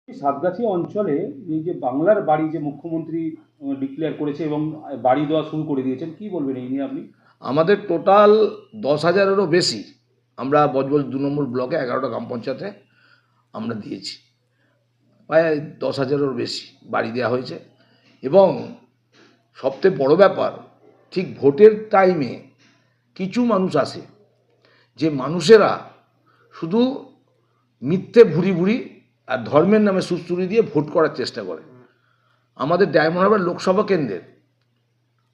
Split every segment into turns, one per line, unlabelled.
সাতগাছিয়া অঞ্চলে এই যে বাংলার বাড়ি যে মুখ্যমন্ত্রী ডিক্লেয়ার করেছে এবং বাড়ি দেওয়া শুরু করে দিয়েছেন, কি বলবেন এই নিয়ে আপনি?
আমাদের টোটাল 10,000-এরও বেশি আমরা বজবজ 2 নম্বর ব্লকে 11টা গ্রাম পঞ্চায়েতে আমরা দিয়েছি। প্রায় 10,000-এরও বেশি বাড়ি দেওয়া হয়েছে। এবং সবচেয়ে বড় ব্যাপার, ঠিক ভোটের টাইমে কিছু মানুষ আসে যে মানুষেরা শুধু মিথ্যে ভুরি ভুরি আর ধর্মের নামে সুড়সুড়ি দিয়ে ভোট করার চেষ্টা করে। আমাদের ডায়মন্ড হারবার লোকসভা কেন্দ্রের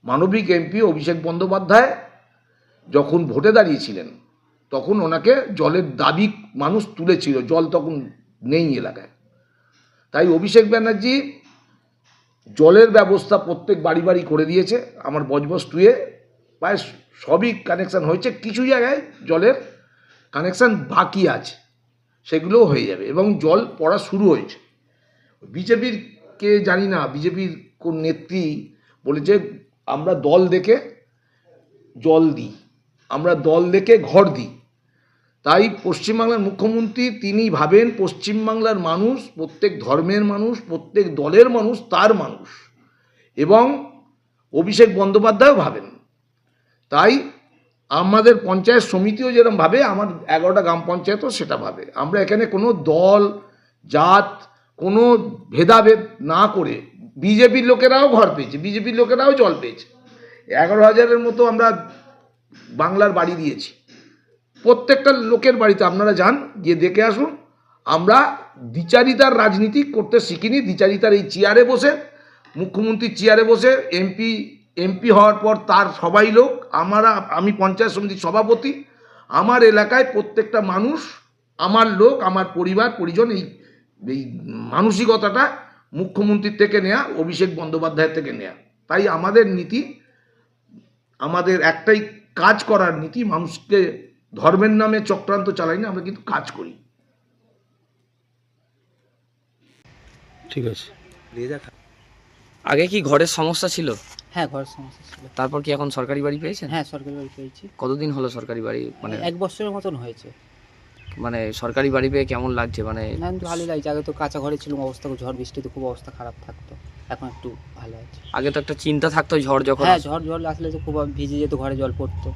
মানবিক এমপি অভিষেক বন্দ্যোপাধ্যায় যখন ভোটে দাঁড়িয়েছিলেন তখন ওনাকে জলের দাবি মানুষ তুলেছিল, জল তখন নেই এলাকায়। তাই অভিষেক ব্যানার্জি জলের ব্যবস্থা প্রত্যেক বাড়ি বাড়ি করে দিয়েছে। আমার বজবজ 2-এ প্রায় সবই কানেকশান হয়েছে, কিছু জায়গায় জলের কানেকশান বাকি আছে, সেগুলোও হয়ে যাবে এবং জল পড়া শুরু হয়েছে। বিজেপির কে জানি না, বিজেপির কোন নেত্রী বলেছে আমরা দল দেখে জল দিই, আমরা দল দেখে ঘর দিই। তাই পশ্চিমবাংলার মুখ্যমন্ত্রী তিনি ভাবেন পশ্চিমবাংলার মানুষ প্রত্যেক ধর্মের মানুষ, প্রত্যেক দলের মানুষ তার মানুষ, এবং অভিষেক বন্দ্যোপাধ্যায়ও ভাবেন। তাই আমাদের পঞ্চায়েত সমিতিও যেরকম ভাবে, আমার 11টা গ্রাম পঞ্চায়েতও সেটা ভাবে। আমরা এখানে কোনো দল জাত কোনো ভেদাভেদ না করে বিজেপির লোকেরাও ঘর পেয়েছে, বিজেপির লোকেরাও জল পেয়েছে। 11,000-এর মতো আমরা বাংলার বাড়ি দিয়েছি প্রত্যেকটা লোকের বাড়িতে। আপনারা যান, গিয়ে দেখে আসুন। আমরা দ্বিচারিতার রাজনীতি করতে শিখিনি। দ্বিচারিতার এই চেয়ারে বসে, মুখ্যমন্ত্রীর চেয়ারে বসে এমপি হওয়ার পর তার সবাই লোক, আমি পঞ্চায়েত সমিতির সভাপতি, আমার এলাকায় প্রত্যেকটা মানুষ আমার লোক, আমার পরিবার পরিজন। এই মানসিকতাটা মুখ্যমন্ত্রীর থেকে নেয়া, অভিষেক বন্দ্যোপাধ্যায়ের থেকে নেয়া। তাই আমাদের নীতি, আমাদের একটাই কাজ করার নীতি, মানুষকে ধর্মের নামে চক্রান্ত চালাই না, আমরা কিন্তু কাজ করি।
ঠিক আছে।
আগে কি ঘরের সমস্যা ছিল?
হ্যাঁ, ঘরের সমস্যা ছিল।
তারপর কি এখন সরকারি বাড়ি পেয়েছেন?
হ্যাঁ, সরকারি বাড়ি পেয়েছি।
কতদিন হলো সরকারি বাড়ি? মানে
1 বছরের মতন হয়েছে।
মানে সরকারি বাড়ি পেয়ে কেমন লাগছে? মানে
না, কিন্তু ভালোই লাগছে। আগে তো কাঁচা ঘরে ছিলাম, অবস্থা ঝড় বৃষ্টিতে খুব অবস্থা খারাপ থাকতো। এখন একটু ভালো আছে।
আগে তো একটা চিন্তা থাকতো ঝড় যখন
হ্যাঁ, ঝড় আসলে তো খুব ভিজে যেত, ঘরে জল পড়তো।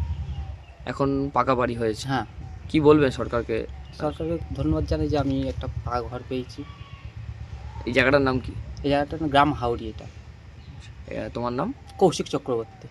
এখন পাকা বাড়ি হয়েছে।
হ্যাঁ,
কি বলবেন সরকারকে?
সরকারকে ধন্যবাদ জানাই যে আমি একটা পাকা ঘর পেয়েছি।
এই জায়গাটার নাম কি?
এই জায়গাটার নাম গ্রাম হাওড়ি। এটা
তোমার নাম?
কৌশিক চক্রবর্তী।